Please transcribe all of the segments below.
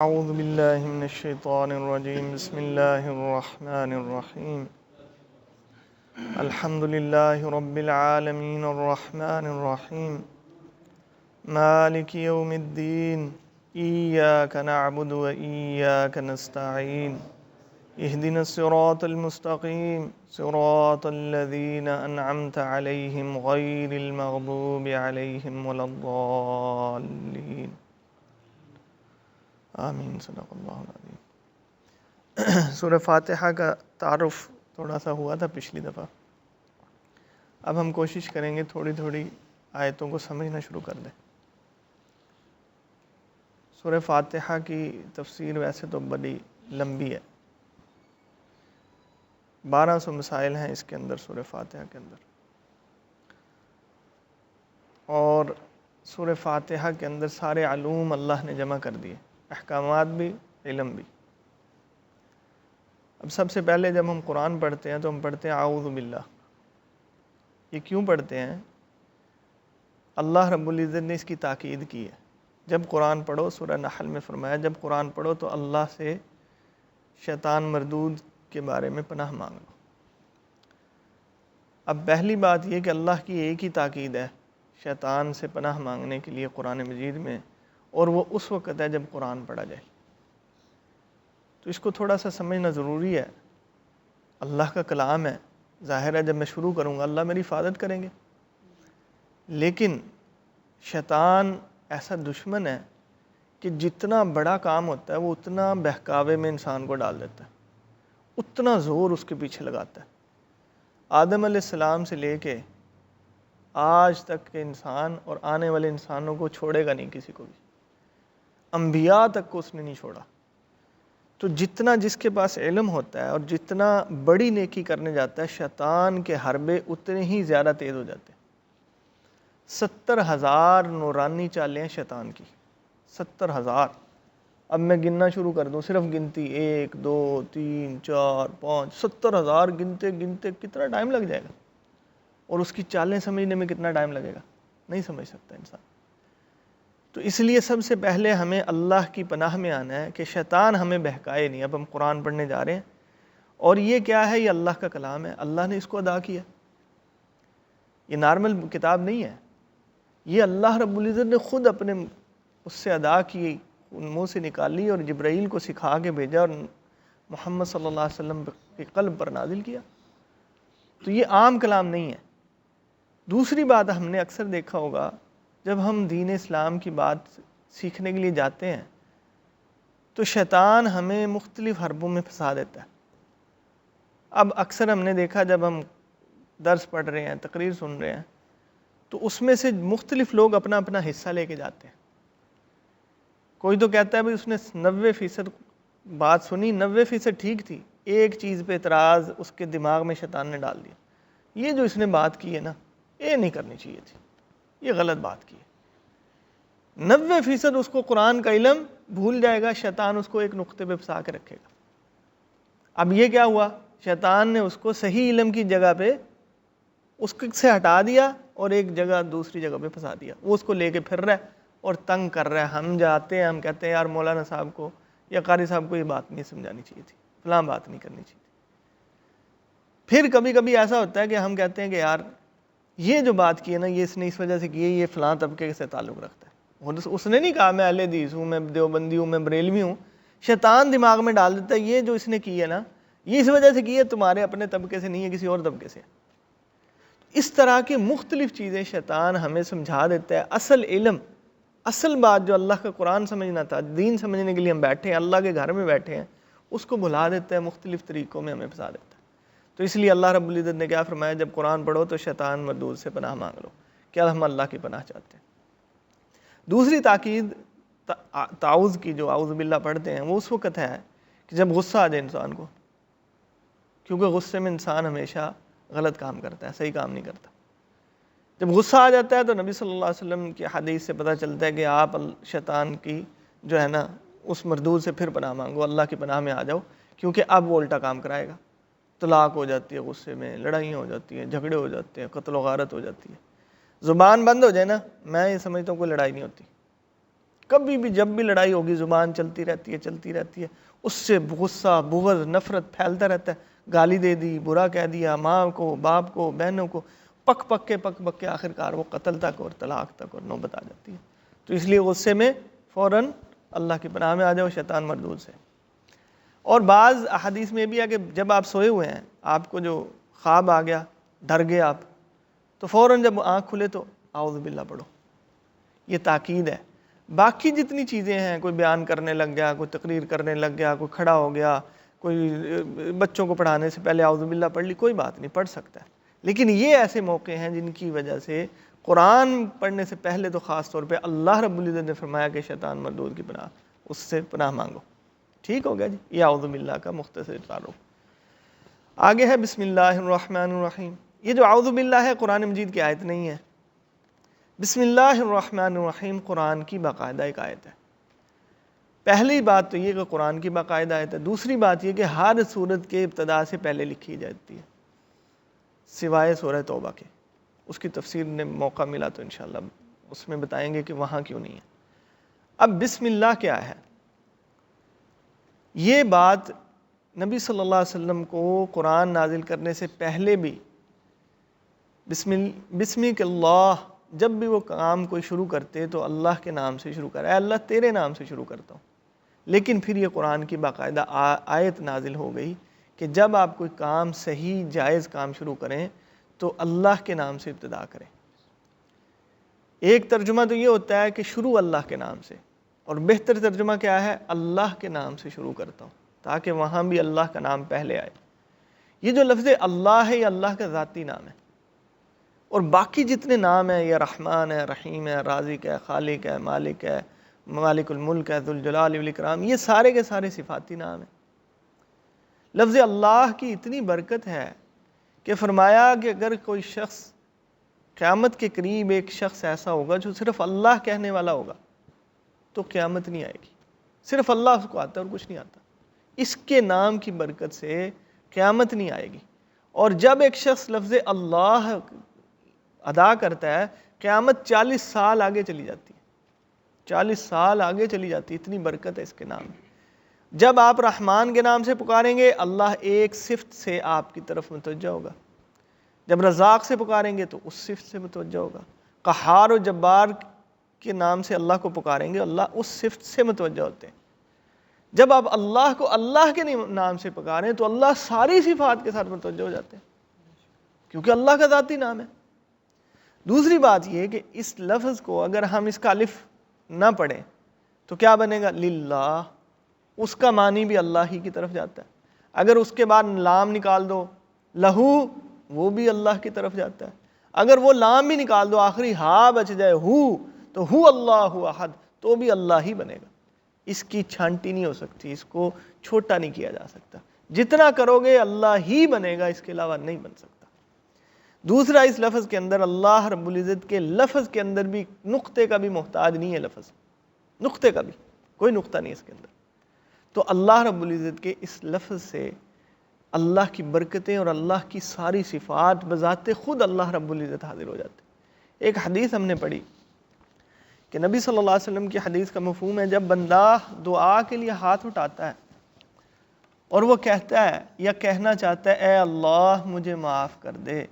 أعوذ بالله من الشيطان الرجيم بسم الله الرحمن الرحيم الحمد لله رب العالمين الرحمن الرحيم مالك يوم الدين إياك نعبد وإياك نستعين اهدنا الصراط المستقيم صراط الذين أنعمت عليهم غير المغضوب عليهم ولا الضالين آمین صدق اللہ العظیم۔ سورہ فاتحہ کا تعارف تھوڑا سا ہوا تھا پچھلی دفعہ، اب ہم کوشش کریں گے تھوڑی تھوڑی آیتوں کو سمجھنا شروع کر دیں۔ سورہ فاتحہ کی تفسیر ویسے تو بڑی لمبی ہے، 1200 مسائل ہیں اس کے اندر، سورہ فاتحہ کے اندر، اور سورہ فاتحہ کے اندر سارے علوم اللہ نے جمع کر دیے، احکامات بھی علم بھی۔ اب سب سے پہلے جب ہم قرآن پڑھتے ہیں تو ہم پڑھتے ہیں اعوذ باللہ۔ یہ کیوں پڑھتے ہیں؟ اللہ رب العزت نے اس کی تاکید کی ہے، جب قرآن پڑھو، سورہ نحل میں فرمایا جب قرآن پڑھو تو اللہ سے شیطان مردود کے بارے میں پناہ مانگ لو۔ اب پہلی بات یہ کہ اللہ کی ایک ہی تاکید ہے شیطان سے پناہ مانگنے کے لیے قرآن مجید میں، اور وہ اس وقت ہے جب قرآن پڑھا جائے۔ تو اس کو تھوڑا سا سمجھنا ضروری ہے، اللہ کا کلام ہے، ظاہر ہے جب میں شروع کروں گا اللہ میری حفاظت کریں گے، لیکن شیطان ایسا دشمن ہے کہ جتنا بڑا کام ہوتا ہے وہ اتنا بہکاوے میں انسان کو ڈال دیتا ہے، اتنا زور اس کے پیچھے لگاتا ہے۔ آدم علیہ السلام سے لے کے آج تک کے انسان اور آنے والے انسانوں کو چھوڑے گا نہیں، کسی کو بھی، انبیاء تک کو اس نے نہیں چھوڑا۔ تو جتنا جس کے پاس علم ہوتا ہے اور جتنا بڑی نیکی کرنے جاتا ہے، شیطان کے حربے اتنے ہی زیادہ تیز ہو جاتے ہیں۔ 70,000 نورانی چالیں ہیں شیطان کی، 70,000۔ اب میں گننا شروع کر دوں، صرف گنتی 1 2 3 4 5 70,000 گنتے گنتے کتنا ٹائم لگ جائے گا، اور اس کی چالیں سمجھنے میں کتنا ٹائم لگے گا، نہیں سمجھ سکتا انسان۔ تو اس لیے سب سے پہلے ہمیں اللہ کی پناہ میں آنا ہے کہ شیطان ہمیں بہکائے نہیں۔ اب ہم قرآن پڑھنے جا رہے ہیں، اور یہ کیا ہے؟ یہ اللہ کا کلام ہے، اللہ نے اس کو ادا کیا، یہ نارمل کتاب نہیں ہے، یہ اللہ رب العزت نے خود اپنے اس سے ادا کی، منہ سے نکالی اور جبرائیل کو سکھا کے بھیجا اور محمد صلی اللہ علیہ وسلم کے قلب پر نازل کیا۔ تو یہ عام کلام نہیں ہے۔ دوسری بات ہم نے اکثر دیکھا ہوگا، جب ہم دین اسلام کی بات سیکھنے کے لیے جاتے ہیں تو شیطان ہمیں مختلف حربوں میں پھنسا دیتا ہے۔ اب اکثر ہم نے دیکھا جب ہم درس پڑھ رہے ہیں، تقریر سن رہے ہیں، تو اس میں سے مختلف لوگ اپنا اپنا حصہ لے کے جاتے ہیں۔ کوئی تو کہتا ہے بھائی اس نے 90% بات سنی، 90% ٹھیک تھی، ایک چیز پہ اعتراض اس کے دماغ میں شیطان نے ڈال دیا، یہ جو اس نے بات کی ہے نا، یہ نہیں کرنی چاہیے تھی، یہ غلط بات کی ہے۔ 90% اس کو قرآن کا علم بھول جائے گا، شیطان اس کو ایک نقطے پہ پھنسا کے رکھے گا۔ اب یہ کیا ہوا؟ شیطان نے اس کو صحیح علم کی جگہ پہ اس سے ہٹا دیا اور ایک جگہ دوسری جگہ پہ پھنسا دیا، وہ اس کو لے کے پھر رہا ہے اور تنگ کر رہا ہے۔ ہم جاتے ہیں، ہم کہتے ہیں یار مولانا صاحب کو یا قاری صاحب کو یہ بات نہیں سمجھانی چاہیے تھی، فلاں بات نہیں کرنی چاہیے تھی۔ پھر کبھی کبھی ایسا ہوتا ہے کہ ہم کہتے ہیں کہ یار یہ جو بات کی ہے نا، یہ اس نے اس وجہ سے کی ہے، یہ فلاں طبقے سے تعلق رکھتا ہے، اس نے نہیں کہا میں اہل حدیث ہوں، میں دیوبندی ہوں، میں بریلوی ہوں۔ شیطان دماغ میں ڈال دیتا ہے یہ جو اس نے کی ہے نا، یہ اس وجہ سے کی ہے، تمہارے اپنے طبقے سے نہیں ہے، کسی اور طبقے سے۔ اس طرح کی مختلف چیزیں شیطان ہمیں سمجھا دیتا ہے۔ اصل علم، اصل بات جو اللہ کا قرآن سمجھنا تھا، دین سمجھنے کے لیے ہم بیٹھے ہیں، اللہ کے گھر میں بیٹھے ہیں، اس کو بھلا دیتا ہے، مختلف طریقوں میں ہمیں پھنسا دیتا ہے۔ تو اس لیے اللہ رب العزت نے کیا فرمایا؟ جب قرآن پڑھو تو شیطان مردود سے پناہ مانگ لو۔ کیا ہم اللہ کی پناہ چاہتے ہیں؟ دوسری تاکید تعوذ کی، جو اعوذ باللہ پڑھتے ہیں، وہ اس وقت ہے کہ جب غصہ آ جائے انسان کو، کیونکہ غصے میں انسان ہمیشہ غلط کام کرتا ہے، صحیح کام نہیں کرتا۔ جب غصہ آ جاتا ہے تو نبی صلی اللہ علیہ وسلم کی حدیث سے پتہ چلتا ہے کہ آپ شیطان کی جو ہے نا اس مردود سے پھر پناہ مانگو، اللہ کی پناہ میں آ جاؤ، کیونکہ اب وہ الٹا کام کرائے گا۔ طلاق ہو جاتی ہے غصے میں، لڑائیاں ہو جاتی ہیں، جھگڑے ہو جاتے ہیں، قتل و غارت ہو جاتی ہے۔ زبان بند ہو جائے نا، میں یہ سمجھتا ہوں کوئی لڑائی نہیں ہوتی، کبھی بھی جب بھی لڑائی ہوگی زبان چلتی رہتی ہے، اس سے غصہ، بغض، نفرت پھیلتا رہتا ہے، گالی دے دی، برا کہہ دیا، ماں کو، باپ کو، بہنوں کو، پک پک کے آخرکار وہ قتل تک اور طلاق تک اور نوبت آ جاتی ہے۔ تو اس لیے غصے میں فوراً اللہ کی پناہ میں آ جاؤ شیطان مردود سے۔ اور بعض احادیث میں بھی ہے کہ جب آپ سوئے ہوئے ہیں، آپ کو جو خواب آ گیا، ڈر گئے آپ، تو فوراً جب آنکھ کھلے تو اعوذ باللہ پڑھو، یہ تاکید ہے۔ باقی جتنی چیزیں ہیں، کوئی بیان کرنے لگ گیا، کوئی تقریر کرنے لگ گیا، کوئی کھڑا ہو گیا، کوئی بچوں کو پڑھانے سے پہلے اعوذ باللہ پڑھ لی، کوئی بات نہیں، پڑھ سکتا ہے۔ لیکن یہ ایسے موقع ہیں جن کی وجہ سے قرآن پڑھنے سے پہلے تو خاص طور پہ اللہ رب العزت نے فرمایا کہ شیطان مردود کی پناہ، اس سے پناہ مانگو۔ ٹھیک ہو گیا جی، یہ اعوذ باللہ کا مختصر تعارف۔ آگے ہے بسم اللہ الرحمن الرحیم۔ یہ جو اعوذ باللہ ہے قرآن مجید کی آیت نہیں ہے، بسم اللہ الرحمن الرحیم قرآن کی باقاعدہ ایک آیت ہے۔ پہلی بات تو یہ کہ قرآن کی باقاعدہ آیت ہے، دوسری بات یہ کہ ہر سورت کے ابتدا سے پہلے لکھی جاتی ہے سوائے سورہ توبہ کے۔ اس کی تفسیر نے موقع ملا تو انشاءاللہ اس میں بتائیں گے کہ وہاں کیوں نہیں ہے۔ اب بسم اللہ کیا ہے؟ یہ بات نبی صلی اللہ علیہ وسلم کو قرآن نازل کرنے سے پہلے بھی بسمک اللہ، جب بھی وہ کام کوئی شروع کرتے تو اللہ کے نام سے شروع کرے، اے اللہ تیرے نام سے شروع کرتا ہوں۔ لیکن پھر یہ قرآن کی باقاعدہ آیت نازل ہو گئی کہ جب آپ کوئی کام صحیح جائز کام شروع کریں تو اللہ کے نام سے ابتدا کریں۔ ایک ترجمہ تو یہ ہوتا ہے کہ شروع اللہ کے نام سے، اور بہتر ترجمہ کیا ہے؟ اللہ کے نام سے شروع کرتا ہوں، تاکہ وہاں بھی اللہ کا نام پہلے آئے۔ یہ جو لفظ اللہ ہے یہ اللہ کا ذاتی نام ہے، اور باقی جتنے نام ہیں، یہ رحمان ہے، رحیم ہے، رازق ہے، خالق ہے، مالک ہے، مالک الملک ہے، ذوالجلال والاکرام، یہ سارے کے سارے صفاتی نام ہیں۔ لفظ اللہ کی اتنی برکت ہے کہ فرمایا کہ اگر کوئی شخص قیامت کے قریب ایک شخص ایسا ہوگا جو صرف اللہ کہنے والا ہوگا تو قیامت نہیں آئے گی، صرف اللہ اس کو آتا ہے اور کچھ نہیں آتا۔ اس کے نام کی برکت سے قیامت نہیں آئے گی۔ اور جب ایک شخص لفظ اللہ ادا کرتا ہے، قیامت 40 سال آگے چلی جاتی ہے، 40 سال آگے چلی جاتی ہے، اتنی برکت ہے اس کے نام میں۔ جب آپ رحمان کے نام سے پکاریں گے، اللہ ایک صفت سے آپ کی طرف متوجہ ہوگا۔ جب رزاق سے پکاریں گے تو اس صفت سے متوجہ ہوگا۔ قہار و جبار کے نام سے اللہ کو پکاریں گے، اللہ اس صفت سے متوجہ ہوتے ہیں۔ جب آپ اللہ کو اللہ کے نام سے پکاریں تو اللہ ساری صفات کے ساتھ متوجہ ہو جاتے ہیں، کیونکہ اللہ کا ذاتی نام ہے۔ دوسری بات یہ کہ اس لفظ کو اگر ہم اس کا الف نہ پڑھیں تو کیا بنے گا؟ للہ، اس کا معنی بھی اللہ ہی کی طرف جاتا ہے۔ اگر اس کے بعد لام نکال دو، لہو، وہ بھی اللہ کی طرف جاتا ہے۔ اگر وہ لام بھی نکال دو، آخری ہا بچ جائے، ہو، تو ہو اللہ احد، تو بھی اللہ ہی بنے گا۔ اس کی چھانٹی نہیں ہو سکتی، اس کو چھوٹا نہیں کیا جا سکتا۔ جتنا کرو گے اللہ ہی بنے گا، اس کے علاوہ نہیں بن سکتا۔ دوسرا، اس لفظ کے اندر اللہ رب العزت کے لفظ کے اندر بھی نقطے کا بھی محتاج نہیں ہے، لفظ نقطے کا بھی کوئی نقطہ نہیں اس کے اندر۔ تو اللہ رب العزت کے اس لفظ سے اللہ کی برکتیں اور اللہ کی ساری صفات بذات خود اللہ رب العزت حاضر ہو جاتے ہیں۔ ایک حدیث ہم نے پڑھی کہ نبی صلی اللہ علیہ وسلم کی حدیث کا مفہوم ہے، جب بندہ دعا کے لیے ہاتھ اٹھاتا ہے اور وہ کہتا ہے یا کہنا چاہتا ہے اے اللہ مجھے معاف کر دے،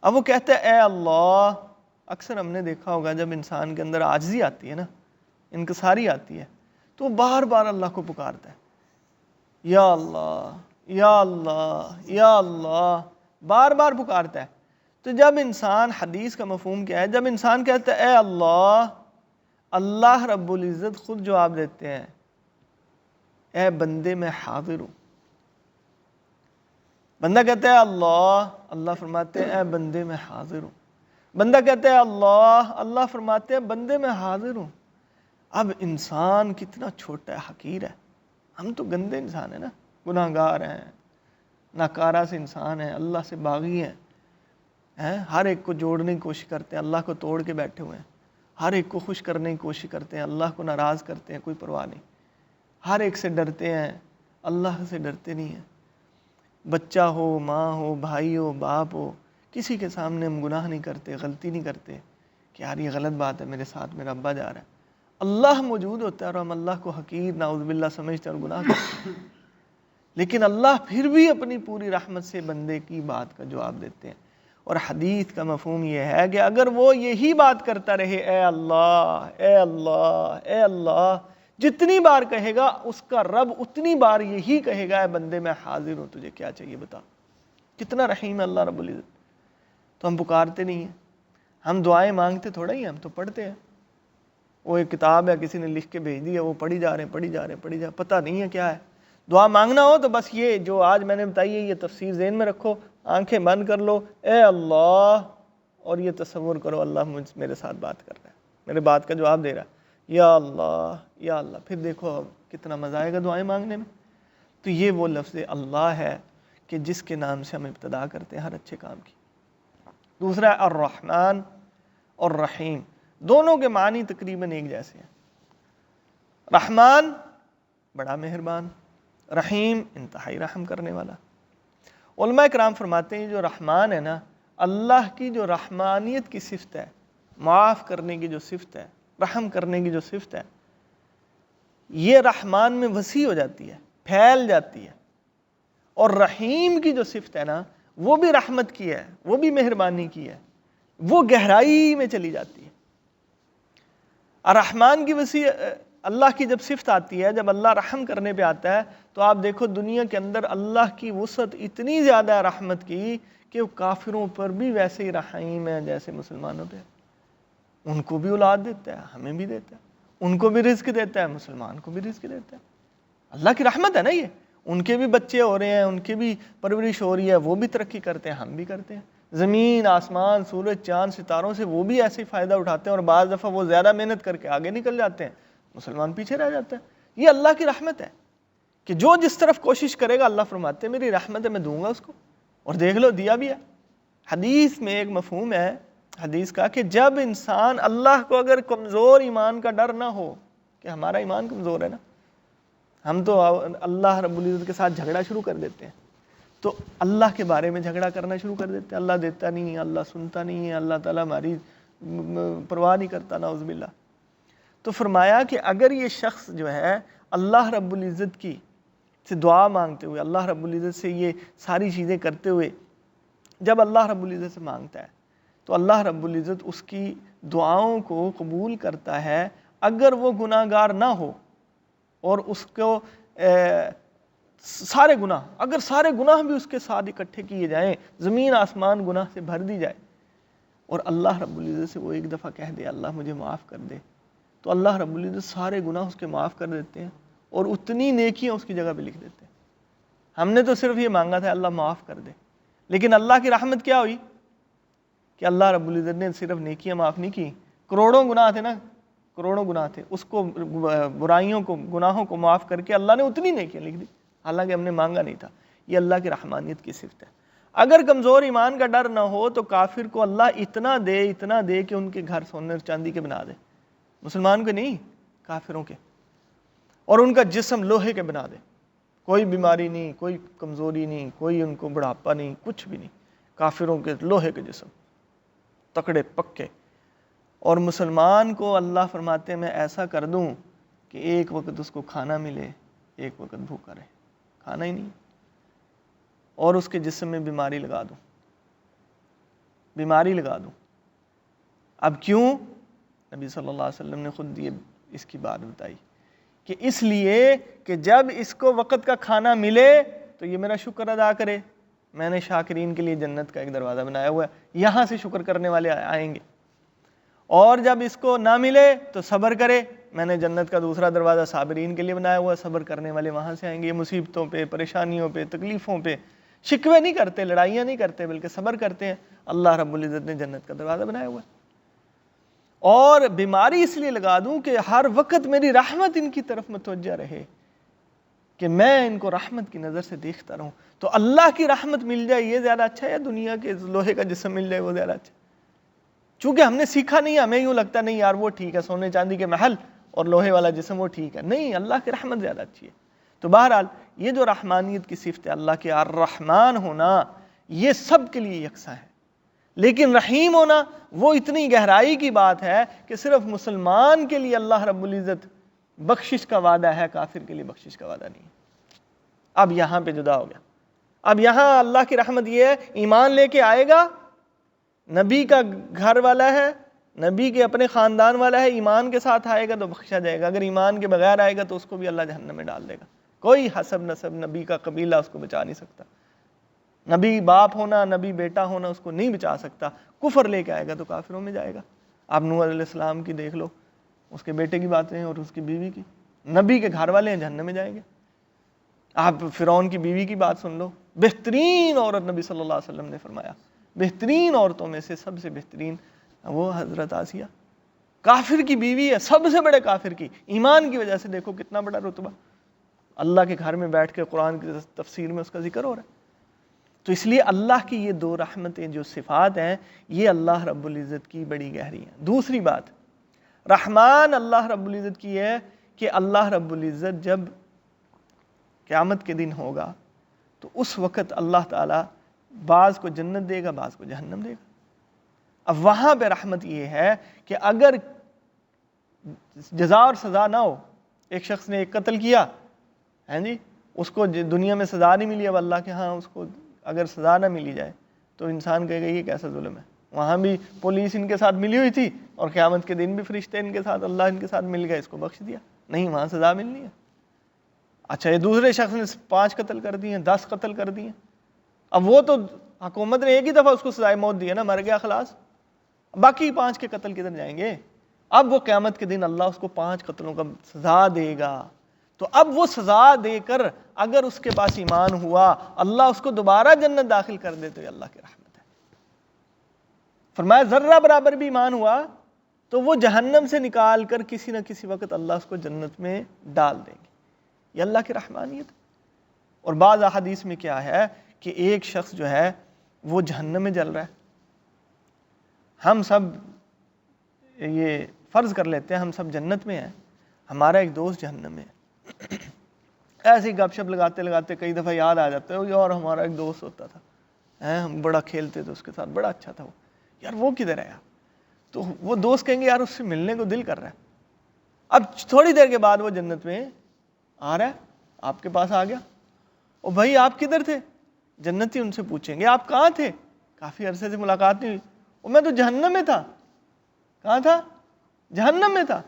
اب وہ کہتا ہے اے اللہ، اکثر ہم نے دیکھا ہوگا جب انسان کے اندر عاجزی آتی ہے نا، انکساری آتی ہے، تو وہ بار بار اللہ کو پکارتا ہے، یا اللہ یا اللہ یا اللہ، بار بار پکارتا ہے۔ تو جب انسان، حدیث کا مفہوم کیا ہے، جب انسان کہتا ہے اے اللہ، اللہ رب العزت خود جواب دیتے ہیں اے بندے میں حاضر ہوں۔ بندہ کہتا ہے اللہ، اللہ فرماتے ہیں اے بندے میں حاضر ہوں۔ بندہ کہتا ہے اللہ، اللہ فرماتے ہیں بندے میں حاضر ہوں۔ اب انسان کتنا چھوٹا ہے، حقیر ہے، ہم تو گندے انسان ہیں نا، گناہ گار ہیں، ناکارہ سے انسان ہیں، اللہ سے باغی ہیں، ہر ایک کو جوڑنے کی کوشش کرتے ہیں، اللہ کو توڑ کے بیٹھے ہوئے ہیں، ہر ایک کو خوش کرنے کی کوشش کرتے ہیں، اللہ کو ناراض کرتے ہیں، کوئی پرواہ نہیں، ہر ایک سے ڈرتے ہیں، اللہ سے ڈرتے نہیں ہیں۔ بچہ ہو، ماں ہو، بھائی ہو، باپ ہو، کسی کے سامنے ہم گناہ نہیں کرتے، غلطی نہیں کرتے کہ یار یہ غلط بات ہے، میرے ساتھ میرا ابا جا رہا ہے، اللہ موجود ہوتا ہے اور ہم اللہ کو حقیر نعوذ باللہ سمجھتے ہیں اور گناہ کرتے ہیں، لیکن اللہ پھر بھی اپنی پوری رحمت سے بندے کی بات کا جواب دیتے ہیں۔ اور حدیث کا مفہوم یہ ہے کہ اگر وہ یہی بات کرتا رہے، اے اللہ اے اللہ اے اللہ، جتنی بار کہے گا اس کا رب اتنی بار یہی کہے گا، اے بندے میں حاضر ہوں، تجھے کیا چاہیے بتا۔ کتنا رحیم ہے اللہ رب العزت۔ تو ہم پکارتے نہیں ہیں، ہم دعائیں مانگتے تھوڑا ہی ہیں، ہم تو پڑھتے ہیں۔ وہ ایک کتاب ہے کسی نے لکھ کے بھیج دی ہے، وہ پڑھی جا رہے ہیں پڑھی جا رہے ہیں پڑھی جا رہے ہیں، پتہ نہیں ہے کیا ہے۔ دعا مانگنا ہو تو بس یہ جو آج میں نے بتائی ہے یہ تفسیر ذہن میں رکھو، آنکھیں بند کر لو، اے اللہ، اور یہ تصور کرو اللہ میرے ساتھ بات کر رہا ہے، میرے بات کا جواب دے رہا ہے، یا اللہ یا اللہ۔ پھر دیکھو کتنا مزہ آئے گا دعائیں مانگنے میں۔ تو یہ وہ لفظ اللہ ہے کہ جس کے نام سے ہم ابتدا کرتے ہیں ہر اچھے کام کی۔ دوسرا ہے الرحمن اور رحیم، دونوں کے معنی تقریباً ایک جیسے ہیں۔ رحمان بڑا مہربان، رحیم انتہائی رحم کرنے والا۔ علماء کرام فرماتے ہیں جو رحمان ہے نا، اللہ کی جو رحمانیت کی صفت ہے، معاف کرنے کی جو صفت ہے، رحم کرنے کی جو صفت ہے، یہ رحمان میں وسیع ہو جاتی ہے، پھیل جاتی ہے۔ اور رحیم کی جو صفت ہے نا، وہ بھی رحمت کی ہے، وہ بھی مہربانی کی ہے، وہ گہرائی میں چلی جاتی ہے۔ الرحمن کی وسیع اللہ کی جب صفت آتی ہے، جب اللہ رحم کرنے پہ آتا ہے، تو آپ دیکھو دنیا کے اندر اللہ کی وسعت اتنی زیادہ ہے رحمت کی کہ وہ کافروں پر بھی ویسے ہی رحیم ہے جیسے مسلمانوں پہ۔ ان کو بھی اولاد دیتا ہے، ہمیں بھی دیتا ہے، ان کو بھی رزق دیتا ہے، مسلمان کو بھی رزق دیتا ہے۔ اللہ کی رحمت ہے نا یہ، ان کے بھی بچے ہو رہے ہیں، ان کے بھی پرورش ہو رہی ہے، وہ بھی ترقی کرتے ہیں، ہم بھی کرتے ہیں۔ زمین آسمان سورج چاند ستاروں سے وہ بھی ایسے ہی فائدہ اٹھاتے ہیں، اور بعض دفعہ وہ زیادہ محنت کر کے آگے نکل جاتے ہیں، مسلمان پیچھے رہ جاتا ہے۔ یہ اللہ کی رحمت ہے کہ جو جس طرف کوشش کرے گا، اللہ فرماتے ہیں میری رحمت ہے میں دوں گا اس کو، اور دیکھ لو دیا بھی ہے۔ حدیث میں ایک مفہوم ہے حدیث کا کہ جب انسان اللہ کو اگر کمزور ایمان کا ڈر نہ ہو، کہ ہمارا ایمان کمزور ہے نا، ہم تو اللہ رب العزت کے ساتھ جھگڑا شروع کر دیتے ہیں، تو اللہ کے بارے میں جھگڑا کرنا شروع کر دیتے ہیں، اللہ دیتا نہیں ہے، اللہ سنتا نہیں ہے، اللہ تعالیٰ ہماری پرواہ نہیں کرتا، نعوذ باللہ۔ تو فرمایا کہ اگر یہ شخص جو ہے اللہ رب العزت کی سے دعا مانگتے ہوئے، اللہ رب العزت سے یہ ساری چیزیں کرتے ہوئے جب اللہ رب العزت سے مانگتا ہے، تو اللہ رب العزت اس کی دعاؤں کو قبول کرتا ہے، اگر وہ گناہ گار نہ ہو اور اس کو سارے گناہ، اگر سارے گناہ بھی اس کے ساتھ اکٹھے کیے جائیں، زمین آسمان گناہ سے بھر دی جائے، اور اللہ رب العزت سے وہ ایک دفعہ کہہ دے اللہ مجھے معاف کر دے، تو اللہ رب العزت سارے گناہ اس کے معاف کر دیتے ہیں اور اتنی نیکیاں اس کی جگہ پہ لکھ دیتے ہیں۔ ہم نے تو صرف یہ مانگا تھا اللہ معاف کر دے، لیکن اللہ کی رحمت کیا ہوئی کہ اللہ رب العزت نے صرف نیکیاں معاف نہیں کی، کروڑوں گناہ تھے نا، کروڑوں گناہ تھے، اس کو برائیوں کو گناہوں کو معاف کر کے اللہ نے اتنی نیکیاں لکھ دی، حالانکہ ہم نے مانگا نہیں تھا۔ یہ اللہ کی رحمانیت کی صفت ہے۔ اگر کمزور ایمان کا ڈر نہ ہو تو کافر کو اللہ اتنا دے کہ ان کے گھر سونے اور چاندی کے بنا دے، مسلمان کے نہیں، کافروں کے، اور ان کا جسم لوہے کے بنا دے، کوئی بیماری نہیں، کوئی کمزوری نہیں، کوئی ان کو بڑھاپا نہیں، کچھ بھی نہیں، کافروں کے لوہے کے جسم، تکڑے پکے۔ اور مسلمان کو اللہ فرماتے ہیں میں ایسا کر دوں کہ ایک وقت اس کو کھانا ملے، ایک وقت بھوکا رہے، کھانا ہی نہیں، اور اس کے جسم میں بیماری لگا دوں، بیماری لگا دوں۔ اب کیوں؟ نبی صلی اللہ علیہ وسلم نے خود یہ اس کی بات بتائی کہ اس لیے کہ جب اس کو وقت کا کھانا ملے تو یہ میرا شکر ادا کرے، میں نے شاکرین کے لیے جنت کا ایک دروازہ بنایا ہوا ہے، یہاں سے شکر کرنے والے آئیں گے، اور جب اس کو نہ ملے تو صبر کرے، میں نے جنت کا دوسرا دروازہ صابرین کے لیے بنایا ہوا ہے، صبر کرنے والے وہاں سے آئیں گے، مصیبتوں پہ، پریشانیوں پہ، تکلیفوں پہ شکوے نہیں کرتے، لڑائیاں نہیں کرتے، بلکہ صبر کرتے ہیں، اللہ رب العزت نے جنت کا دروازہ بنایا ہوا ہے۔ اور بیماری اس لیے لگا دوں کہ ہر وقت میری رحمت ان کی طرف متوجہ رہے، کہ میں ان کو رحمت کی نظر سے دیکھتا رہوں۔ تو اللہ کی رحمت مل جائے یہ زیادہ اچھا ہے یا دنیا کے لوہے کا جسم مل جائے وہ زیادہ اچھا؟ چونکہ ہم نے سیکھا نہیں، ہمیں یوں لگتا نہیں یار وہ ٹھیک ہے، سونے چاندی کے محل اور لوہے والا جسم وہ ٹھیک ہے، نہیں، اللہ کی رحمت زیادہ اچھی ہے۔ تو بہرحال یہ جو رحمانیت کی صفت ہے، اللہ کے الرحمن ہونا، یہ سب کے لیے یکساں ہے، لیکن رحیم ہونا وہ اتنی گہرائی کی بات ہے کہ صرف مسلمان کے لیے اللہ رب العزت بخشش کا وعدہ ہے، کافر کے لیے بخشش کا وعدہ نہیں ہے۔ اب یہاں پہ جدا ہو گیا، اب یہاں اللہ کی رحمت یہ ہے، ایمان لے کے آئے گا، نبی کا گھر والا ہے، نبی کے اپنے خاندان والا ہے، ایمان کے ساتھ آئے گا تو بخشا جائے گا، اگر ایمان کے بغیر آئے گا تو اس کو بھی اللہ جہنم میں ڈال دے گا۔ کوئی حسب نسب نبی کا قبیلہ اس کو بچا نہیں سکتا، نبی باپ ہونا، نبی بیٹا ہونا اس کو نہیں بچا سکتا۔ کفر لے کے آئے گا تو کافروں میں جائے گا۔ آپ نوح علیہ السلام کی دیکھ لو، اس کے بیٹے کی باتیں اور اس کی بیوی کی، نبی کے گھر والے ہیں جہنم میں جائیں گے۔ آپ فرعون کی بیوی کی بات سن لو، بہترین عورت نبی صلی اللہ علیہ وسلم نے فرمایا بہترین عورتوں میں سے سب سے بہترین وہ حضرت آسیہ، کافر کی بیوی ہے، سب سے بڑے کافر کی، ایمان کی وجہ سے دیکھو کتنا بڑا رتبہ، اللہ کے گھر میں بیٹھ کے قرآن کی تفسیر میں اس کا ذکر ہو رہا ہے۔ تو اس لیے اللہ کی یہ دو رحمتیں جو صفات ہیں یہ اللہ رب العزت کی بڑی گہری ہیں۔ دوسری بات رحمان اللہ رب العزت کی ہے کہ اللہ رب العزت جب قیامت کے دن ہوگا تو اس وقت اللہ تعالیٰ بعض کو جنت دے گا، بعض کو جہنم دے گا۔ اب وہاں پہ رحمت یہ ہے کہ اگر جزا اور سزا نہ ہو، ایک شخص نے ایک قتل کیا ہے جی، اس کو دنیا میں سزا نہیں ملی، اب اللہ کے ہاں اس کو اگر سزا نہ ملی جائے تو انسان کہے گا یہ کیسا ظلم ہے، وہاں بھی پولیس ان کے ساتھ ملی ہوئی تھی اور قیامت کے دن بھی فرشتے ان کے ساتھ، اللہ ان کے ساتھ مل گئے، اس کو بخش دیا، نہیں وہاں سزا ملنی ہے۔ اچھا یہ دوسرے شخص نے 5 قتل کر دیے، 10 قتل کر دیے، اب وہ تو حکومت نے ایک ہی دفعہ اس کو سزائے موت دی ہے نا، مر گیا خلاص، باقی 5 کے قتل کدھر جائیں گے؟ اب وہ قیامت کے دن اللہ اس کو 5 قتلوں کا سزا دے گا، تو اب وہ سزا دے کر اگر اس کے پاس ایمان ہوا، اللہ اس کو دوبارہ جنت داخل کر دے تو یہ اللہ کی رحمت ہے۔ فرمایا ذرہ برابر بھی ایمان ہوا تو وہ جہنم سے نکال کر کسی نہ کسی وقت اللہ اس کو جنت میں ڈال دیں گے، یہ اللہ کی رحمانیت۔ اور بعض احادیث میں کیا ہے کہ ایک شخص جو ہے وہ جہنم میں جل رہا ہے، ہم سب یہ فرض کر لیتے ہیں ہم سب جنت میں ہیں، ہمارا ایک دوست جہنم میں ہے، ایسے ہی گپ شپ لگاتے لگاتے کئی دفعہ یاد آ جاتا ہے یار ہمارا ایک دوست ہوتا تھا، ہم بڑا کھیلتے تھے اس کے ساتھ، بڑا اچھا تھا وہ، یار وہ کدھر ہے یار؟ تو وہ دوست کہیں گے یار اس سے ملنے کو دل کر رہا ہے۔ اب تھوڑی دیر کے بعد وہ جنت میں آ رہا ہے، آپ کے پاس آ گیا، او بھائی آپ کدھر تھے؟ جنتی ان سے پوچھیں گے آپ کہاں تھے؟ کافی عرصے سے ملاقات نہیں ہوئی، اور میں تو جہنم میں تھا۔ کہاں تھا؟ جہنم میں تھا۔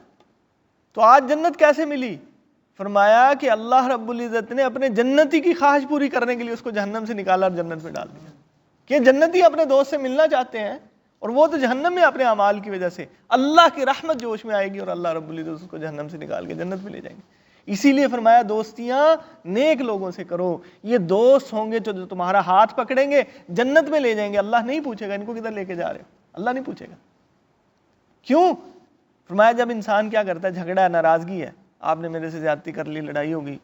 تو آج جنت کیسے ملی؟ فرمایا کہ اللہ رب العزت نے اپنے جنتی کی خواہش پوری کرنے کے لیے اس کو جہنم سے نکالا اور جنت میں ڈال دیا، کہ جنتی اپنے دوست سے ملنا چاہتے ہیں اور وہ تو جہنم میں اپنے اعمال کی وجہ سے، اللہ کی رحمت جوش میں آئے گی اور اللہ رب العزت اس کو جہنم سے نکال کے جنت میں لے جائیں گے۔ اسی لیے فرمایا دوستیاں نیک لوگوں سے کرو، یہ دوست ہوں گے جو تمہارا ہاتھ پکڑیں گے جنت میں لے جائیں گے، اللہ نہیں پوچھے گا ان کو کدھر لے کے جا رہے ہو، اللہ نہیں پوچھے گا۔ کیوں؟ فرمایا جب انسان کیا کرتا ہے، جھگڑا ہے، ناراضگی ہے، آپ نے میرے سے زیادتی کر لی، لڑائی ہو گئی،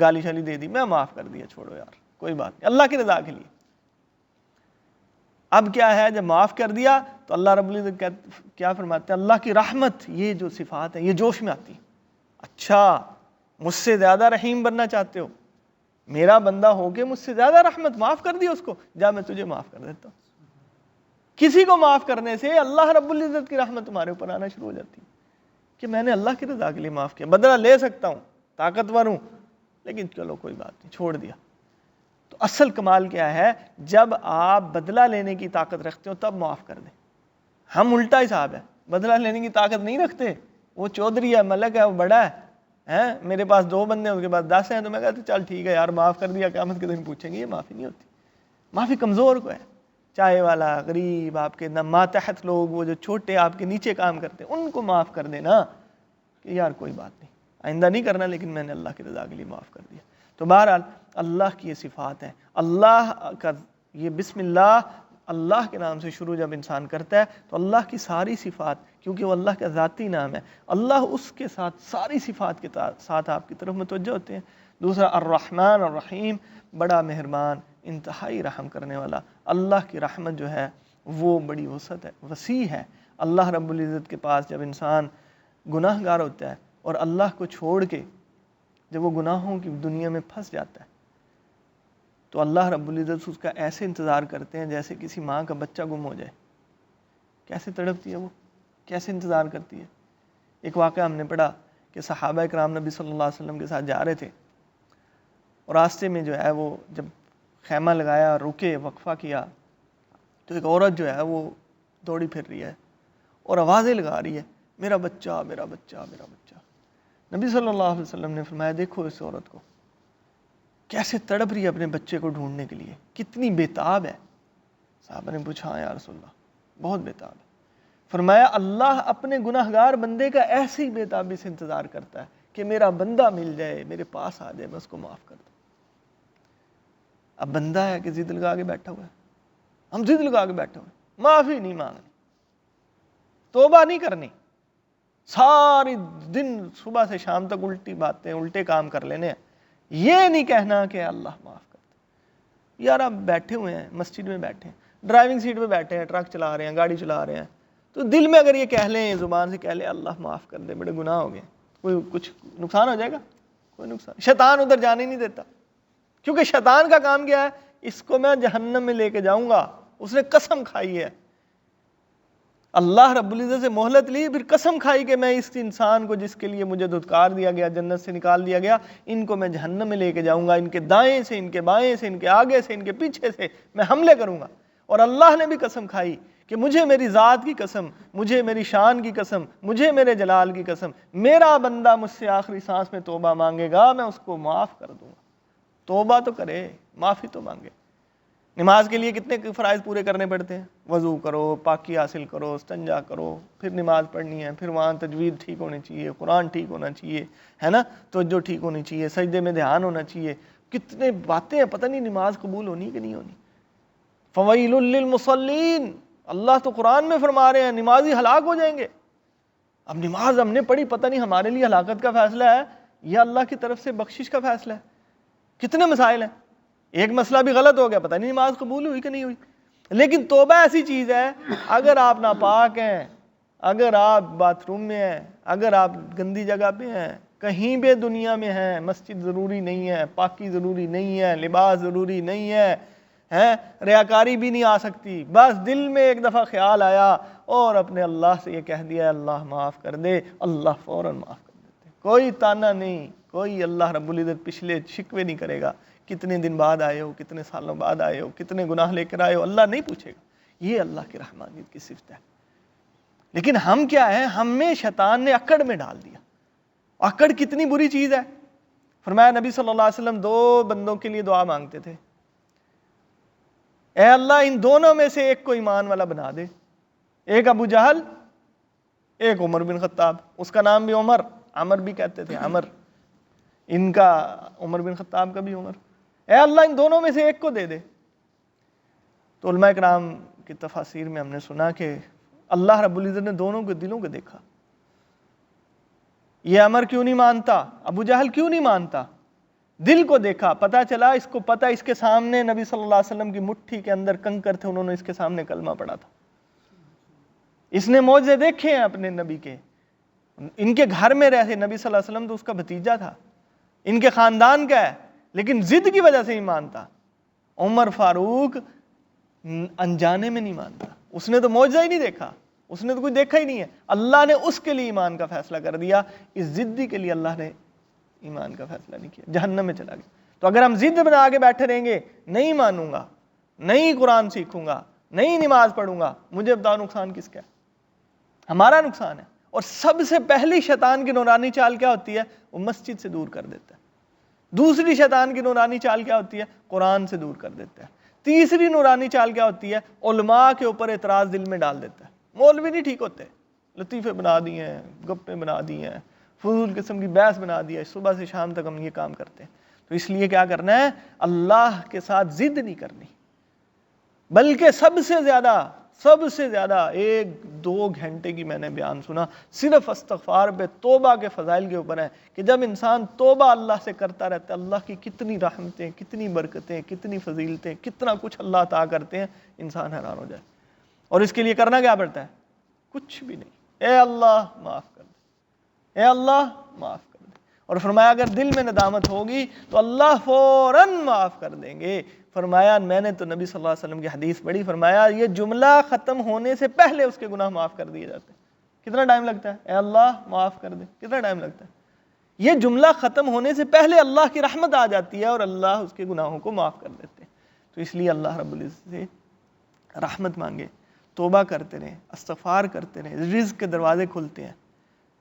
گالی شالی دے دی، میں معاف کر دیا، چھوڑو یار کوئی بات نہیں، اللہ کی رضا کے لیے۔ اب کیا ہے جب معاف کر دیا تو اللہ رب العزت کیا فرماتے ہیں، اللہ کی رحمت یہ جو صفات ہیں یہ جوش میں آتی ہے۔ اچھا مجھ سے زیادہ رحیم بننا چاہتے ہو، میرا بندہ ہو کے مجھ سے زیادہ رحمت، معاف کر دیا اس کو، جا میں تجھے معاف کر دیتا ہوں۔ کسی کو معاف کرنے سے اللہ رب العزت کی رحمت تمہارے اوپر آنا شروع ہو جاتی ہے کہ میں نے اللہ کی رضا کے لیے معاف کیا، بدلہ لے سکتا ہوں، طاقتور ہوں، لیکن چلو کوئی بات نہیں، چھوڑ دیا۔ تو اصل کمال کیا ہے، جب آپ بدلہ لینے کی طاقت رکھتے ہو تب معاف کر دیں۔ ہم الٹا حساب ہے، بدلہ لینے کی طاقت نہیں رکھتے، وہ چودھری ہے، ملک ہے، وہ بڑا ہے، میرے پاس 2 بندے ہیں اس کے پاس 10 ہیں، تو میں کہتا چل ٹھیک ہے یار معاف کر دیا، قیامت کے دن پوچھیں گے، یہ معافی نہیں ہوتی۔ معافی کمزور کو ہے، چائے والا، غریب، آپ کے ماتحت لوگ، وہ جو چھوٹے آپ کے نیچے کام کرتے ہیں، ان کو معاف کر دینا کہ یار کوئی بات نہیں، آئندہ نہیں کرنا، لیکن میں نے اللہ کی رضا کے لیے معاف کر دیا۔ تو بہرحال اللہ کی یہ صفات ہیں، اللہ کا یہ بسم اللہ، اللہ کے نام سے شروع جب انسان کرتا ہے تو اللہ کی ساری صفات، کیونکہ وہ اللہ کا ذاتی نام ہے، اللہ اس کے ساتھ ساری صفات کے ساتھ آپ کی طرف متوجہ ہوتے ہیں۔ دوسرا الرحمن الرحیم، بڑا مہربان، انتہائی رحم کرنے والا۔ اللہ کی رحمت جو ہے وہ بڑی وسعت ہے، وسیع ہے۔ اللہ رب العزت کے پاس جب انسان گناہ گار ہوتا ہے اور اللہ کو چھوڑ کے جب وہ گناہوں کی دنیا میں پھنس جاتا ہے تو اللہ رب العزت اس کا ایسے انتظار کرتے ہیں جیسے کسی ماں کا بچہ گم ہو جائے. کیسے تڑپتی ہے وہ, کیسے انتظار کرتی ہے. ایک واقعہ ہم نے پڑھا کہ صحابہ کرام نبی صلی اللہ علیہ وسلم کے ساتھ جا رہے تھے, اور راستے میں جو ہے وہ جب خیمہ لگایا, رکے, وقفہ کیا, تو ایک عورت جو ہے وہ دوڑی پھر رہی ہے اور آوازیں لگا رہی ہے, میرا بچہ, میرا بچہ, میرا بچہ. نبی صلی اللہ علیہ وسلم نے فرمایا دیکھو اس عورت کو کیسے تڑپ رہی ہے اپنے بچے کو ڈھونڈنے کے لیے, کتنی بےتاب ہے. صحابہ نے پوچھا ہاں یا رسول اللہ, بہت بےتاب ہے. فرمایا اللہ اپنے گناہگار بندے کا ایسی بےتابی سے انتظار کرتا ہے کہ میرا بندہ مل جائے, میرے پاس آ جائے, میں اس کو معاف کر دوں. اب بندہ ہے کہ ضد لگا کے بیٹھا ہوا ہے, ہم ضد لگا کے بیٹھے ہوئے, معافی نہیں مانگنی, توبہ نہیں کرنی, ساری دن صبح سے شام تک الٹی باتیں, الٹے کام کر لینے ہیں. یہ نہیں کہنا کہ اللہ معاف کر دے. یار آپ بیٹھے ہوئے ہیں, مسجد میں بیٹھے ہیں, ڈرائیونگ سیٹ پہ بیٹھے ہیں, ٹرک چلا رہے ہیں, گاڑی چلا رہے ہیں, تو دل میں اگر یہ کہہ لیں, زبان سے کہہ لیں اللہ معاف کر دے, بڑے گناہ ہو گئے, کوئی کچھ نقصان ہو جائے گا؟ کوئی نقصان. شیطان ادھر جانے نہیں دیتا, کیونکہ شیطان کا کام کیا ہے, اس کو میں جہنم میں لے کے جاؤں گا. اس نے قسم کھائی ہے, اللہ رب العزت سے مہلت لی, پھر قسم کھائی کہ میں اس انسان کو جس کے لیے مجھے دھتکار دیا گیا, جنت سے نکال دیا گیا, ان کو میں جہنم میں لے کے جاؤں گا, ان کے دائیں سے, ان کے بائیں سے, ان کے آگے سے, ان کے پیچھے سے میں حملے کروں گا. اور اللہ نے بھی قسم کھائی کہ مجھے میری ذات کی قسم, مجھے میری شان کی قسم, مجھے میرے جلال کی قسم, میرا بندہ مجھ سے آخری سانس میں توبہ مانگے گا, میں اس کو معاف کر دوں گا. توبہ تو کرے, معافی تو مانگے. نماز کے لیے کتنے فرائض پورے کرنے پڑتے ہیں, وضو کرو, پاکی حاصل کرو, استنجا کرو, پھر نماز پڑھنی ہے, پھر وہاں تجوید ٹھیک ہونی چاہیے, قرآن ٹھیک ہونا چاہیے, ہے نا, توجہ ٹھیک ہونی چاہیے, سجدے میں دھیان ہونا چاہیے. کتنے باتیں ہیں, پتہ نہیں نماز قبول ہونی کہ نہیں ہونی. فویل للمصلین, اللہ تو قرآن میں فرما رہے ہیں نمازی ہلاک ہو جائیں گے. اب نماز ہم نے پڑھی, پتہ نہیں ہمارے لیے ہلاکت کا فیصلہ ہے یا اللہ کی طرف سے بخشش کا فیصلہ ہے. کتنے مسائل ہیں, ایک مسئلہ بھی غلط ہو گیا, پتہ نہیں نماز قبول ہوئی کہ نہیں ہوئی. لیکن توبہ ایسی چیز ہے, اگر آپ ناپاک ہیں, اگر آپ باتھ روم میں ہیں, اگر آپ گندی جگہ پہ ہیں, کہیں بھی دنیا میں ہیں, مسجد ضروری نہیں ہے, پاکی ضروری نہیں ہے, لباس ضروری نہیں ہے, ریاکاری بھی نہیں آ سکتی, بس دل میں ایک دفعہ خیال آیا اور اپنے اللہ سے یہ کہہ دیا اللہ معاف کر دے, اللہ فوراً معاف کر دیتے. کوئی تانا نہیں, کوئی اللہ رب العزت پچھلے شکوے نہیں کرے گا, کتنے دن بعد آئے ہو, کتنے سالوں بعد آئے ہو, کتنے گناہ لے کر آئے ہو, اللہ نہیں پوچھے گا. یہ اللہ کی رحمانیت کی صفت ہے. لیکن ہم کیا ہے, ہمیں شیطان نے اکڑ میں ڈال دیا. اکڑ کتنی بری چیز ہے. فرمایا نبی صلی اللہ علیہ وسلم دو بندوں کے لیے دعا مانگتے تھے, اے اللہ ان دونوں میں سے ایک کو ایمان والا بنا دے. ایک ابو جہل, ایک عمر بن خطاب. اس کا نام بھی عمر بھی کہتے تھے, عمر, ان کا عمر بن خطاب کا بھی عمر. اے اللہ ان دونوں میں سے ایک کو دے دے. تو علماء کرام کی تفاسیر میں ہم نے سنا کہ اللہ رب العزت نے دونوں کے دلوں کو دیکھا. یہ عمر کیوں نہیں مانتا, ابو جہل کیوں نہیں مانتا, دل کو دیکھا, پتا چلا اس کو پتا, اس کے سامنے نبی صلی اللہ علیہ وسلم کی مٹھی کے اندر کنکر تھے, انہوں نے اس کے سامنے کلمہ پڑھا تھا. اس نے معجزے دیکھے ہیں اپنے نبی کے, ان کے گھر میں رہے, نبی صلی اللہ علیہ وسلم تو اس کا بھتیجا تھا, ان کے خاندان کا ہے, لیکن ضد کی وجہ سے نہیں مانتا. عمر فاروق انجانے میں نہیں مانتا, اس نے تو معجزہ ہی نہیں دیکھا, اس نے تو کوئی دیکھا ہی نہیں ہے. اللہ نے اس کے لیے ایمان کا فیصلہ کر دیا, اس ضدی کے لیے اللہ نے ایمان کا فیصلہ نہیں کیا, جہنم میں چلا گیا. تو اگر ہم ضد بنا کے بیٹھے رہیں گے, نہیں مانوں گا, نہیں قرآن سیکھوں گا, نہیں نماز پڑھوں گا, مجھے بتاؤ نقصان کس کا ہے؟ ہمارا نقصان ہے. اور سب سے پہلی شیطان کی نورانی چال کیا ہوتی ہے, وہ مسجد سے دور کر دیتا ہے. دوسری شیطان کی نورانی چال کیا ہوتی ہے, قرآن سے دور کر دیتا ہے. تیسری نورانی چال کیا ہوتی ہے, علماء کے اوپر اعتراض دل میں ڈال دیتا ہے. مولوی نہیں ٹھیک ہوتے, لطیفے بنا دیے ہیں, گپے بنا دیے ہیں, فضول قسم کی بحث بنا دی ہے, صبح سے شام تک ہم یہ کام کرتے ہیں. تو اس لیے کیا کرنا ہے, اللہ کے ساتھ ضد نہیں کرنی, بلکہ سب سے زیادہ 1-2 گھنٹے کی میں نے بیان سنا صرف استغفار پہ, توبہ کے فضائل کے اوپر ہے, کہ جب انسان توبہ اللہ سے کرتا رہتا ہے, اللہ کی کتنی رحمتیں, کتنی برکتیں, کتنی فضیلتیں, کتنا کچھ اللہ عطا کرتے ہیں, انسان حیران ہو جائے. اور اس کے لیے کرنا کیا پڑتا ہے, کچھ بھی نہیں, اے اللہ معاف کر دے, اے اللہ معاف کر دے. اور فرمایا اگر دل میں ندامت ہوگی تو اللہ فوراً معاف کر دیں گے۔ فرمایا میں نے تو نبی صلی اللہ علیہ وسلم کی حدیث پڑھی، فرمایا یہ جملہ ختم ہونے سے پہلے اس کے گناہ معاف کر دیے جاتے ہیں۔ کتنا ٹائم لگتا ہے؟ اے اللہ معاف کر دے، کتنا ٹائم لگتا ہے؟ یہ جملہ ختم ہونے سے پہلے اللہ کی رحمت آ جاتی ہے اور اللہ اس کے گناہوں کو معاف کر دیتے ہیں۔ تو اس لیے اللہ رب العزت سے رحمت مانگے، توبہ کرتے رہیں، استغفار کرتے رہیں، رزق کے دروازے کھلتے ہیں،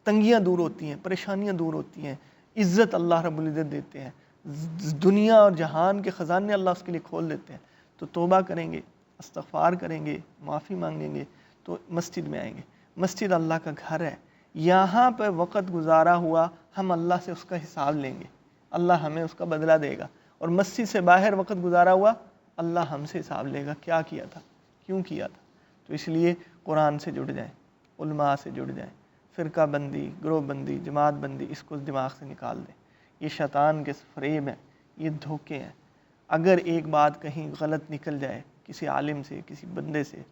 تنگیاں دور ہوتی ہیں، پریشانیاں دور ہوتی ہیں، عزت اللہ رب العزت دیتے ہیں، دنیا اور جہان کے خزانے اللہ اس کے لیے کھول دیتے ہیں۔ تو توبہ کریں گے، استغفار کریں گے، معافی مانگیں گے تو مسجد میں آئیں گے۔ مسجد اللہ کا گھر ہے، یہاں پہ وقت گزارا ہوا ہم اللہ سے اس کا حساب لیں گے، اللہ ہمیں اس کا بدلہ دے گا۔ اور مسجد سے باہر وقت گزارا ہوا اللہ ہم سے حساب لے گا، کیا کیا تھا، کیوں کیا تھا۔ تو اس لیے قرآن سے جڑ جائیں، علماء سے جڑ جائیں، فرقہ بندی، گروہ بندی، جماعت بندی اس کو دماغ سے نکال دیں۔ یہ شیطان کے فریب ہیں، یہ دھوکے ہیں۔ اگر ایک بات کہیں غلط نکل جائے کسی عالم سے، کسی بندے سے،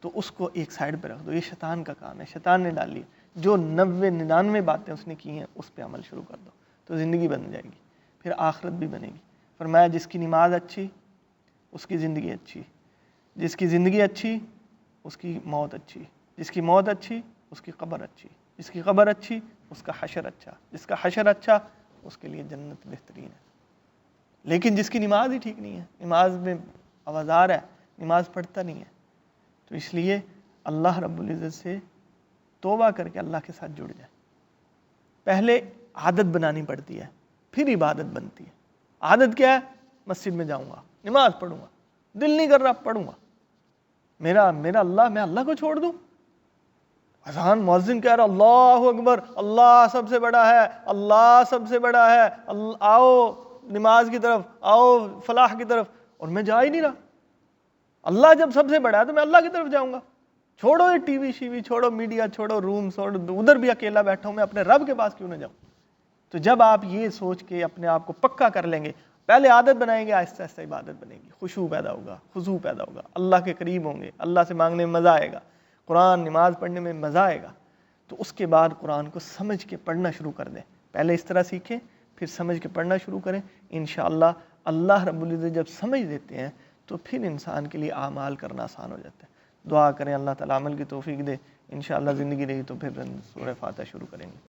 تو اس کو ایک سائڈ پہ رکھ دو، یہ شیطان کا کام ہے، شیطان نے ڈالی ہے۔ جو 99 باتیں اس نے کی ہیں اس پہ عمل شروع کر دو تو زندگی بن جائے گی، پھر آخرت بھی بنے گی۔ فرمایا جس کی نماز اچھی اس کی زندگی اچھی، جس کی زندگی اچھی اس کی موت اچھی، جس کی موت اچھی اس کی قبر اچھی، جس کی قبر اچھی اس کا حشر اچھا، جس کا حشر اچھا اس کے لیے جنت بہترین ہے۔ لیکن جس کی نماز ہی ٹھیک نہیں ہے، نماز میں آوازار ہے، نماز پڑھتا نہیں ہے، تو اس لیے اللہ رب العزت سے توبہ کر کے اللہ کے ساتھ جڑ جائے۔ پہلے عادت بنانی پڑتی ہے، پھر عبادت بنتی ہے۔ عادت کیا ہے؟ مسجد میں جاؤں گا، نماز پڑھوں گا، دل نہیں کر رہا پڑھوں گا، میرا اللہ، میں اللہ کو چھوڑ دوں؟ اذان مؤذن کہہ رہا اللہ اکبر، اللہ سب سے بڑا ہے، اللہ سب سے بڑا ہے، آؤ نماز کی طرف، آؤ فلاح کی طرف، اور میں جا ہی نہیں رہا۔ اللہ جب سب سے بڑا ہے تو میں اللہ کی طرف جاؤں گا۔ چھوڑو یہ ٹی وی شی وی، چھوڑو میڈیا، چھوڑو روم، چھوڑو ادھر بھی اکیلا بیٹھا ہوں، میں اپنے رب کے پاس کیوں نہ جاؤں؟ تو جب آپ یہ سوچ کے اپنے آپ کو پکا کر لیں گے، پہلے عادت بنائیں گے، آہستہ آہستہ عبادت بنے گی، خشوع پیدا ہوگا، خضوع پیدا ہوگا، اللہ کے قریب ہوں گے، اللہ سے مانگنے میں مزہ آئے گا، قرآن نماز پڑھنے میں مزہ آئے گا۔ تو اس کے بعد قرآن کو سمجھ کے پڑھنا شروع کر دیں، پہلے اس طرح سیکھیں، پھر سمجھ کے پڑھنا شروع کریں۔ انشاءاللہ اللہ رب العزت جب سمجھ دیتے ہیں تو پھر انسان کے لیے اعمال کرنا آسان ہو جاتا ہے۔ دعا کریں اللہ تعالیٰ عمل کی توفیق دے۔ انشاءاللہ زندگی رہی تو پھر سورہ فاتحہ شروع کریں گے۔